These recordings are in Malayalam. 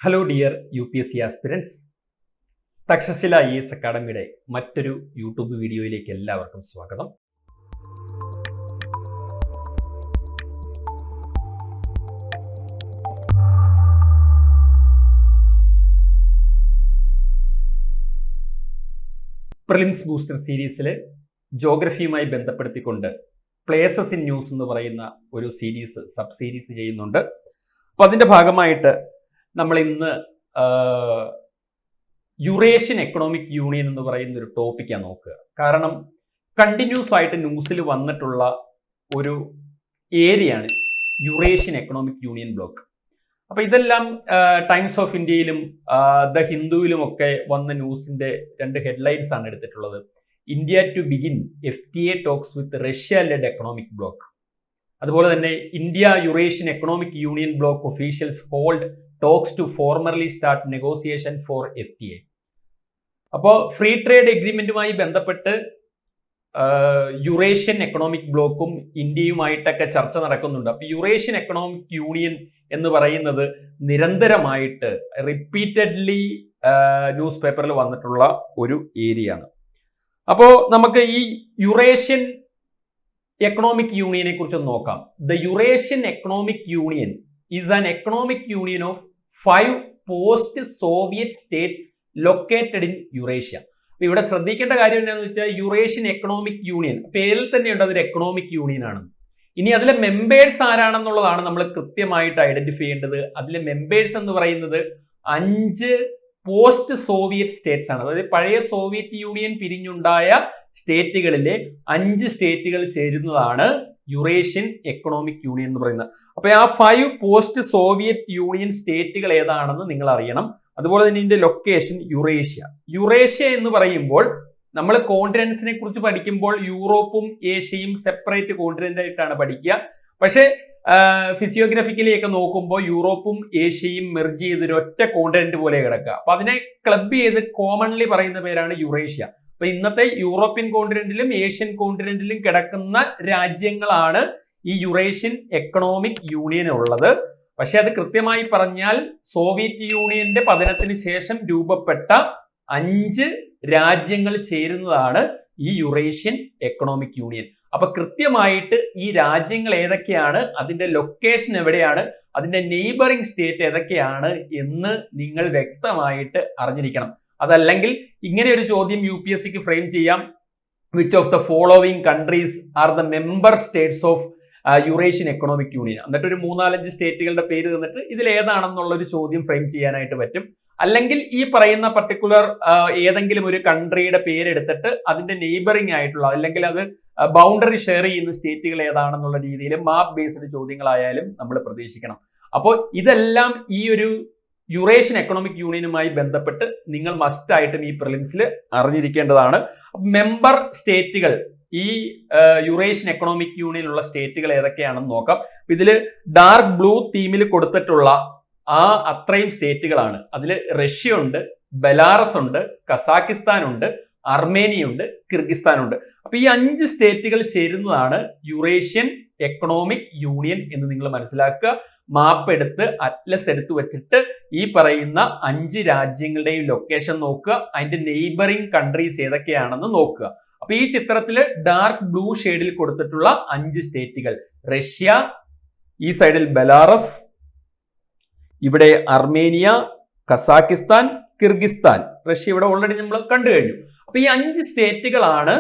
Hello dear UPSC aspirants, Takshashila IAS അക്കാഡമിയുടെ മറ്റൊരു യൂട്യൂബ് വീഡിയോയിലേക്ക് എല്ലാവർക്കും സ്വാഗതം. പ്രിലിംസ് ബൂസ്റ്റർ സീരീസിലെ ജോഗ്രഫിയുമായി ബന്ധപ്പെടുത്തിക്കൊണ്ട് പ്ലേസസ് ഇൻ ന്യൂസ് എന്ന് പറയുന്ന ഒരു സബ് സീരീസ് ചെയ്യുന്നുണ്ട്. അപ്പോൾ അതിൻ്റെ ഭാഗമായിട്ട് നമ്മൾ ഇന്ന് യുറേഷ്യൻ എക്കണോമിക് യൂണിയൻ എന്ന് പറയുന്ന ഒരു ടോപ്പിക്കാണ് നോക്കുക. കാരണം കണ്ടിന്യൂസ് ആയിട്ട് ന്യൂസിൽ വന്നിട്ടുള്ള ഒരു ഏരിയയാണ് യുറേഷ്യൻ എക്കണോമിക് യൂണിയൻ ബ്ലോക്ക്. അപ്പോൾ ഇതെല്ലാം ടൈംസ് ഓഫ് ഇന്ത്യയിലും ദ ഹിന്ദുവിലും ഒക്കെ വന്ന ന്യൂസിന്റെ രണ്ട് ഹെഡ്ലൈൻസ് ആണ് എടുത്തിട്ടുള്ളത്. India to begin FTA talks with Russia led economic block. അതുപോലെ തന്നെ India Eurasian economic union block officials hold talks to formerly start negotiation for FTA. അപ്പോൾ ഫ്രീ ട്രേഡ് എഗ്രിമെന്റുമായി ബന്ധപ്പെട്ട് യുറേഷ്യൻ എക്കണോമിക് ബ്ലോക്കും ഇന്ത്യയുമായിട്ടൊക്കെ ചർച്ച നടക്കുന്നുണ്ട്. അപ്പോൾ യുറേഷ്യൻ എക്കണോമിക് യൂണിയൻ എന്ന് പറയുന്നത് നിരന്തരമായിട്ട് റിപ്പീറ്റഡ്ലി ന്യൂസ് പേപ്പറിൽ വന്നിട്ടുള്ള ഒരു ഏരിയ ആണ്. അപ്പോൾ നമുക്ക് ഈ യുറേഷ്യൻ എക്കണോമിക് യൂണിയനെ കുറിച്ച് നോക്കാം. The Eurasian economic union is an economic union of 5 post Soviet States located in Eurasia. അപ്പൊ ഇവിടെ ശ്രദ്ധിക്കേണ്ട കാര്യം എന്താണെന്ന് വെച്ചാൽ യുറേഷ്യൻ എക്കണോമിക് യൂണിയൻ പേരിൽ തന്നെയുണ്ട് അതൊരു എക്കണോമിക് യൂണിയൻ ആണ്. ഇനി അതിലെ മെമ്പേഴ്സ് ആരാണെന്നുള്ളതാണ് നമ്മൾ കൃത്യമായിട്ട് ഐഡന്റിഫൈ ചെയ്യേണ്ടത്. അതിലെ മെമ്പേഴ്സ് എന്ന് പറയുന്നത് 5 പോസ്റ്റ് സോവിയറ്റ് സ്റ്റേറ്റ്സ് ആണ്. അതായത് പഴയ സോവിയറ്റ് യൂണിയൻ പിരിഞ്ഞുണ്ടായ സ്റ്റേറ്റുകളിലെ 5 സ്റ്റേറ്റുകൾ ചേരുന്നതാണ് യുറേഷ്യൻ എക്കണോമിക് യൂണിയൻ എന്ന് പറയുന്നത്. അപ്പൊ ആ 5 പോസ്റ്റ് സോവിയറ്റ് യൂണിയൻ സ്റ്റേറ്റുകൾ ഏതാണെന്ന് നിങ്ങൾ അറിയണം. അതുപോലെ തന്നെ ഇതിന്റെ ലൊക്കേഷൻ യുറേഷ്യ എന്ന് പറയുമ്പോൾ നമ്മൾ കോണ്ടിനെന്റ്സിനെ കുറിച്ച് പഠിക്കുമ്പോൾ യൂറോപ്പും ഏഷ്യയും സെപ്പറേറ്റ് കോണ്ടിനെന്റ് ആയിട്ടാണ് പഠിക്കുക. പക്ഷേ ഫിസിയോഗ്രഫിക്കലി ഒക്കെ നോക്കുമ്പോൾ യൂറോപ്പും ഏഷ്യയും മെർജ് ചെയ്ത് ഒരൊറ്റ കോണ്ടിനെന്റ് പോലെ കിടക്കുക. അപ്പൊ അതിനെ ക്ലബ് ചെയ്ത് കോമൺലി പറയുന്ന പേരാണ് യുറേഷ്യ. അപ്പൊ ഇന്നത്തെ യൂറോപ്യൻ കോണ്ടിനെന്റിലും ഏഷ്യൻ കോണ്ടിനെന്റിലും കിടക്കുന്ന രാജ്യങ്ങളാണ് ഈ യുറേഷ്യൻ എക്കണോമിക് യൂണിയൻ ഉള്ളത്. പക്ഷെ അത് കൃത്യമായി പറഞ്ഞാൽ സോവിയറ്റ് യൂണിയന്റെ പതനത്തിന് ശേഷം രൂപപ്പെട്ട 5 രാജ്യങ്ങൾ ചേരുന്നതാണ് ഈ യുറേഷ്യൻ എക്കണോമിക് യൂണിയൻ. അപ്പൊ കൃത്യമായിട്ട് ഈ രാജ്യങ്ങൾ ഏതൊക്കെയാണ്, അതിന്റെ ലൊക്കേഷൻ എവിടെയാണ്, അതിന്റെ നെയ്ബറിംഗ് സ്റ്റേറ്റ് ഏതൊക്കെയാണ് എന്ന് നിങ്ങൾ വ്യക്തമായിട്ട് അറിഞ്ഞിരിക്കണം. അതല്ലെങ്കിൽ ഇങ്ങനെ ഒരു ചോദ്യം UPSCക്ക് ഫ്രെയിം ചെയ്യാം. Which of the following countries are the member States of Eurasian economic union, എന്നിട്ട് ഒരു 3-4 സ്റ്റേറ്റുകളുടെ പേര് തന്നിട്ട് ഇതിൽ ഏതാണെന്നുള്ള ഒരു ചോദ്യം ഫ്രെയിം ചെയ്യാനായിട്ട് പറ്റും. അല്ലെങ്കിൽ ഈ പറയുന്ന പർട്ടിക്കുലർ ഏതെങ്കിലും ഒരു കൺട്രിയുടെ പേരെടുത്തിട്ട് അതിന്റെ നെയ്ബറിംഗ് ആയിട്ടുള്ള അല്ലെങ്കിൽ അത് ബൗണ്ടറി ഷെയർ ചെയ്യുന്ന സ്റ്റേറ്റുകൾ ഏതാണെന്നുള്ള രീതിയിൽ മാപ്പ് ബേസ്ഡ് ചോദ്യങ്ങളായാലും നമ്മൾ പ്രതീക്ഷിക്കണം. അപ്പോൾ ഇതെല്ലാം ഈ ഒരു യുറേഷ്യൻ എക്കണോമിക് യൂണിയനുമായി ബന്ധപ്പെട്ട് നിങ്ങൾ മസ്റ്റ് ആയിട്ടും ഈ പ്രിലിംസിൽ അറിഞ്ഞിരിക്കേണ്ടതാണ്. മെമ്പർ സ്റ്റേറ്റുകൾ ഈ യുറേഷ്യൻ എക്കണോമിക് യൂണിയനുള്ള സ്റ്റേറ്റുകൾ ഏതൊക്കെയാണെന്ന് നോക്കാം. ഇതിൽ ഡാർക്ക് ബ്ലൂ തീമിൽ കൊടുത്തിട്ടുള്ള അത്രയും സ്റ്റേറ്റുകളാണ്. അതിൽ റഷ്യ ഉണ്ട്, ബെലാറസ് ഉണ്ട്, കസാക്കിസ്ഥാൻ ഉണ്ട്, അർമേനിയ ഉണ്ട്, കിർഗിസ്ഥാൻ ഉണ്ട്. അപ്പൊ ഈ 5 സ്റ്റേറ്റുകൾ ചേരുന്നതാണ് യുറേഷ്യൻ എക്കണോമിക് യൂണിയൻ എന്ന് നിങ്ങൾ മനസ്സിലാക്കുക. മാപ്പ് എടുത്ത് അറ്റ്ലസ് എടുത്ത് വെച്ചിട്ട് ഈ പറയുന്ന 5 രാജ്യങ്ങളുടെയും ലൊക്കേഷൻ നോക്കുക, അതിന്റെ നെയ്ബറിംഗ് കൺട്രീസ് ഏതൊക്കെയാണെന്ന് നോക്കുക. അപ്പൊ ഈ ചിത്രത്തില് ഡാർക്ക് ബ്ലൂ ഷെയ്ഡിൽ കൊടുത്തിട്ടുള്ള 5 സ്റ്റേറ്റുകൾ റഷ്യ, ഈ സൈഡിൽ ബെലാറസ്, ഇവിടെ അർമേനിയ, കസാക്കിസ്ഥാൻ, കിർഗിസ്ഥാൻ. റഷ്യ ഇവിടെ ഓൾറെഡി നമ്മൾ കണ്ടു കഴിഞ്ഞു. അപ്പൊ ഈ 5 സ്റ്റേറ്റുകളാണ്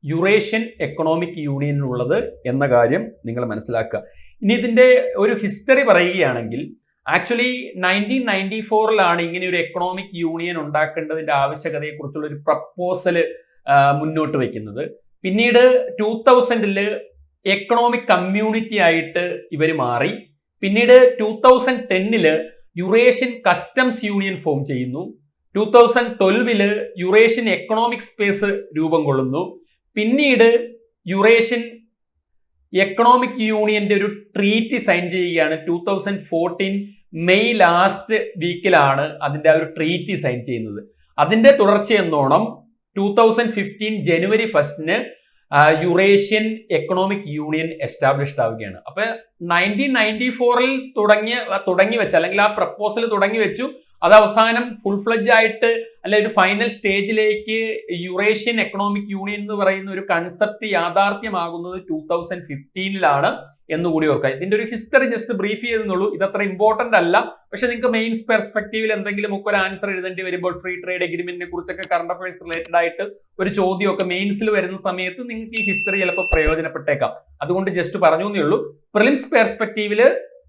യുറേഷ്യൻ എക്കണോമിക് യൂണിയനിലുള്ളത് എന്ന കാര്യം നിങ്ങൾ മനസ്സിലാക്കുക. ഇനി ഇതിന്റെ ഒരു ഹിസ്റ്ററി പറയുകയാണെങ്കിൽ ആക്ച്വലി 1994 ഇങ്ങനെ ഒരു എക്കണോമിക് യൂണിയൻ ഉണ്ടാക്കേണ്ടതിന്റെ ആവശ്യകതയെ കുറിച്ചുള്ള ഒരു പ്രപ്പോസല് മുന്നോട്ട് വയ്ക്കുന്നത്. പിന്നീട് 2000 എക്കണോമിക് കമ്മ്യൂണിറ്റി ആയിട്ട് ഇവർ മാറി. പിന്നീട് 2010 യുറേഷ്യൻ കസ്റ്റംസ് യൂണിയൻ ഫോം ചെയ്യുന്നു. 2012 യുറേഷ്യൻ എക്കണോമിക് സ്പേസ് രൂപം കൊള്ളുന്നു. പിന്നീട് യുറേഷ്യൻ എക്കണോമിക് യൂണിയന്റെ ഒരു ട്രീറ്റി സൈൻ ചെയ്യുകയാണ്. 2014 മെയ് ലാസ്റ്റ് വീക്കിലാണ് അതിന്റെ ആ ഒരു ട്രീറ്റി സൈൻ ചെയ്യുന്നത്. അതിന്റെ തുടർച്ചയെന്നോണം 2015 ജനുവരി 1 യുറേഷ്യൻ എക്കണോമിക് യൂണിയൻ എസ്റ്റാബ്ലിഷ്ഡ് ആവുകയാണ്. അപ്പൊ 1994 തുടങ്ങി വെച്ച, അല്ലെങ്കിൽ ആ പ്രപ്പോസൽ തുടങ്ങി വെച്ചു, അത് അവസാനം ഫുൾ ഫ്ലെഡ്ജ് ആയിട്ട് അല്ലെ ഒരു ഫൈനൽ സ്റ്റേജിലേക്ക് യുറേഷ്യൻ എക്കണോമിക് യൂണിയൻ എന്ന് പറയുന്ന ഒരു കൺസെപ്റ്റ് യാഥാർത്ഥ്യമാകുന്നത് 2015 എന്നുകൂടി ഓർക്കുക. ഇതിന്റെ ഒരു ഹിസ്റ്ററി ജസ്റ്റ് ബ്രീഫ് ചെയ്തെന്നുള്ളൂ. ഇതത്ര ഇമ്പോർട്ടന്റ് അല്ല, പക്ഷെ നിങ്ങൾക്ക് മെയിൻസ് പെർസ്പെക്റ്റീവിൽ എന്തെങ്കിലും ഒക്കെ ഒരു ആൻസർ എഴുതേണ്ടി വരുമ്പോൾ ഫ്രീ ട്രേഡ് എഗ്രിമെന്റിനെ കുറിച്ചൊക്കെ കറണ്ട് അഫയേഴ്സ് റിലേറ്റഡ് ആയിട്ട് ഒരു ചോദ്യമൊക്കെ മെയിൻസിൽ വരുന്ന സമയത്ത് നിങ്ങൾക്ക് ഈ ഹിസ്റ്ററി ചിലപ്പോൾ പ്രയോജനപ്പെട്ടേക്കാം. അതുകൊണ്ട് ജസ്റ്റ് പറഞ്ഞു എന്നേ ഉള്ളൂ. പ്രിലിംസ് പെർസ്പെക്റ്റീവില്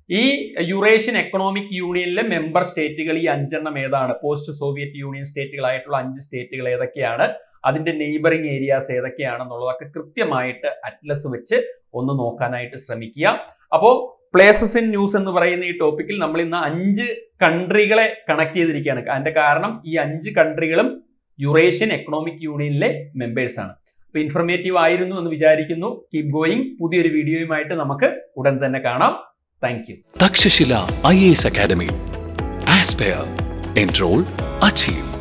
ഈ യുറേഷ്യൻ എക്കണോമിക് യൂണിയനിലെ മെമ്പർ സ്റ്റേറ്റുകൾ ഈ 5 ഏതാണ്, പോസ്റ്റ് സോവിയറ്റ് യൂണിയൻ സ്റ്റേറ്റുകളായിട്ടുള്ള 5 സ്റ്റേറ്റുകൾ ഏതൊക്കെയാണ്, അതിന്റെ നെയ്ബറിംഗ് ഏരിയാസ് ഏതൊക്കെയാണെന്നുള്ളതൊക്കെ കൃത്യമായിട്ട് അറ്റ്ലസ് വെച്ച് ഒന്ന് നോക്കാനായിട്ട് ശ്രമിക്കുക. അപ്പോൾ പ്ലേസസ് ഇൻ ന്യൂസ് എന്ന് പറയുന്ന ഈ ടോപ്പിക്കിൽ നമ്മൾ ഇന്ന് 5 കൺട്രികളെ കണക്ട് ചെയ്തിരിക്കുകയാണ്. അതിന്റെ കാരണം ഈ 5 കൺട്രികളും യുറേഷ്യൻ എക്കണോമിക് യൂണിയനിലെ മെമ്പേഴ്സ് ആണ്. അപ്പൊ ഇൻഫർമേറ്റീവ് ആയിരുന്നു എന്ന് വിചാരിക്കുന്നു. Keep going. പുതിയൊരു വീഡിയോയുമായിട്ട് നമുക്ക് ഉടൻ തന്നെ കാണാം. Thank you. Takshashila IAS Academy. Aspire. Enroll. Achieve.